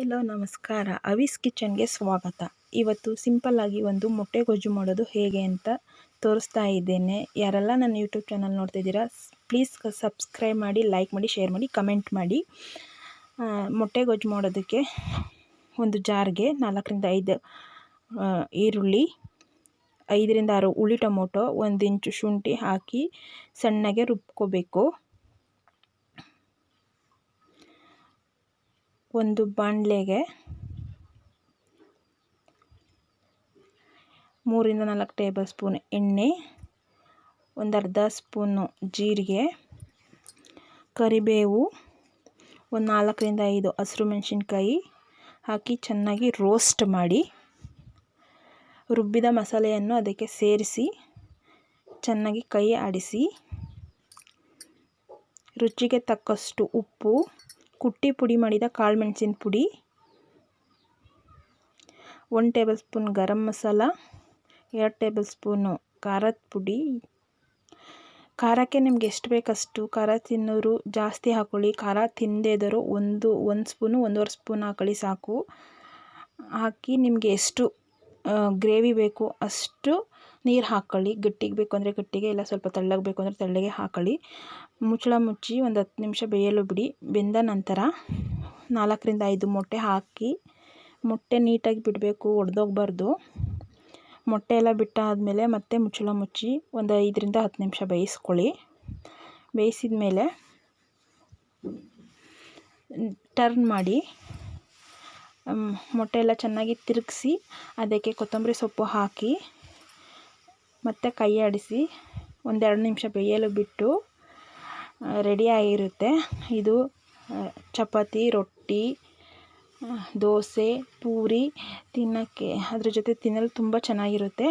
ಎಲ್ಲೋ ನಮಸ್ಕಾರ, ಅವಿಸ್ ಕಿಚನ್ಗೆ ಸ್ವಾಗತ. ಇವತ್ತು ಸಿಂಪಲ್ಲಾಗಿ ಒಂದು ಮೊಟ್ಟೆ ಗೊಜ್ಜು ಮಾಡೋದು ಹೇಗೆ ಅಂತ ತೋರಿಸ್ತಾ ಇದ್ದೇನೆ. ಯಾರೆಲ್ಲ ನನ್ನ ಯೂಟ್ಯೂಬ್ ಚಾನಲ್ ನೋಡ್ತಾ ಇದ್ದೀರಾ, ಪ್ಲೀಸ್ ಸಬ್ಸ್ಕ್ರೈಬ್ ಮಾಡಿ, ಲೈಕ್ ಮಾಡಿ, ಶೇರ್ ಮಾಡಿ, ಕಮೆಂಟ್ ಮಾಡಿ. ಮೊಟ್ಟೆ ಗೊಜ್ಜು ಮಾಡೋದಕ್ಕೆ ಒಂದು ಜಾರ್ಗೆ 4ರಿಂದ 5 ಈರುಳ್ಳಿ, 5ರಿಂದ 6 ಹುಳಿ ಟೊಮೊಟೊ, 1 ಇಂಚು ಶುಂಠಿ ಹಾಕಿ ಸಣ್ಣಗೆ ರುಬ್ಕೋಬೇಕು. ಒಂದು ಬಾಣಲೆಗೆ 3ರಿಂದ 4 ಟೇಬಲ್ ಸ್ಪೂನ್ ಎಣ್ಣೆ, ಒಂದು ಅರ್ಧ ಸ್ಪೂನು ಜೀರಿಗೆ, ಕರಿಬೇವು, ಒಂದು 4ರಿಂದ 5 ಹಸಿರು ಮೆಣಸಿನ್ಕಾಯಿ ಹಾಕಿ ಚೆನ್ನಾಗಿ ರೋಸ್ಟ್ ಮಾಡಿ ರುಬ್ಬಿದ ಮಸಾಲೆಯನ್ನು ಅದಕ್ಕೆ ಸೇರಿಸಿ ಚೆನ್ನಾಗಿ ಕೈ ಆಡಿಸಿ ರುಚಿಗೆ ತಕ್ಕಷ್ಟು ಉಪ್ಪು, ಕುಟ್ಟಿ ಪುಡಿ ಮಾಡಿದ ಕಾಳು ಮೆಣಸಿನ ಪುಡಿ, 1 table spoon garam masala, 2 table spoon ಖಾರದ ಪುಡಿ. ಖಾರಕ್ಕೆ ನಿಮ್ಗೆ ಎಷ್ಟು ಬೇಕಷ್ಟು ಖಾರ ತಿನ್ನೋರು ಜಾಸ್ತಿ ಹಾಕ್ಕೊಳ್ಳಿ, ಖಾರ ತಿನ್ನದೇ ಇದ್ದವರು ಒಂದು ಸ್ಪೂನು 1.5 ಸ್ಪೂನ್ ಹಾಕೊಳ್ಳಿ ಸಾಕು. ಹಾಕಿ ನಿಮಗೆ ಎಷ್ಟು ಗ್ರೇವಿ ಬೇಕು ಅಷ್ಟು ನೀರು ಹಾಕ್ಕೊಳ್ಳಿ. ಗಟ್ಟಿಗೆ ಬೇಕು ಅಂದರೆ ಗಟ್ಟಿಗೆ, ಇಲ್ಲ ಸ್ವಲ್ಪ ತೆಳ್ಳಗೆ ಬೇಕು ಅಂದರೆ ತೆಳ್ಳಗೆ ಹಾಕ್ಕೊಳ್ಳಿ. ಮುಚ್ಚಳ ಮುಚ್ಚಿ ಒಂದು 10 ನಿಮಿಷ ಬೇಯಲು ಬಿಡಿ. ಬೆಂದ ನಂತರ 4ರಿಂದ 5 ಮೊಟ್ಟೆ ಹಾಕಿ, ಮೊಟ್ಟೆ ನೀಟಾಗಿ ಬಿಡಬೇಕು, ಒಡೆದೋಗ್ಬಾರ್ದು. ಮೊಟ್ಟೆ ಎಲ್ಲ ಬಿಟ್ಟಾದಮೇಲೆ ಮತ್ತೆ ಮುಚ್ಚಳ ಮುಚ್ಚಿ ಒಂದು 5ರಿಂದ 10 ನಿಮಿಷ ಬೇಯಿಸ್ಕೊಳ್ಳಿ. ಬೇಯಿಸಿದ ಮೇಲೆ ಟರ್ನ್ ಮಾಡಿ ಮೊಟ್ಟೆ ಎಲ್ಲ ಚೆನ್ನಾಗಿ ತಿರುಗಿಸಿ ಅದಕ್ಕೆ ಕೊತ್ತಂಬರಿ ಸೊಪ್ಪು ಹಾಕಿ ಮತ್ತು ಕೈ ಆಡಿಸಿ 1-2 ನಿಮಿಷ ಬೇಯಲು ಬಿಟ್ಟು ರೆಡಿಯಾಗಿರುತ್ತೆ. ಇದು ಚಪಾತಿ, ರೊಟ್ಟಿ, ದೋಸೆ, ಪೂರಿ ತಿನ್ನೋಕ್ಕೆ ಅದ್ರ ಜೊತೆ ತಿನ್ನಲು ತುಂಬ ಚೆನ್ನಾಗಿರುತ್ತೆ.